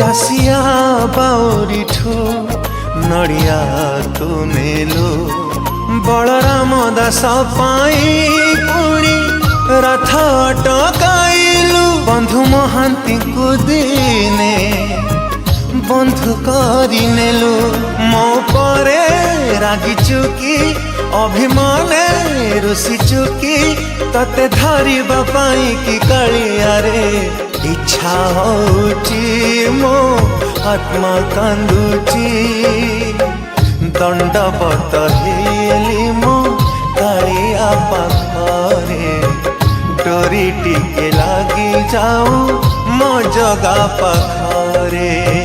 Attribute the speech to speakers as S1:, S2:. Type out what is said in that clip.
S1: दासिया बाउरी ठू नड़िया तू नेलु बलराम दास पाई पुणी रथ अटकाइलु बंधु महांती को दिने बंधु करी नेलु मो परे रागी चुकी अभिमाने रुसी चुकी तते धरी बापाई की कलिया रे इच्छा होची मो आत्मा कांदुची दंडवत हेली मो कालिया पाखरे डोरी टिके लागी जाऊ मो जगा पाखरे।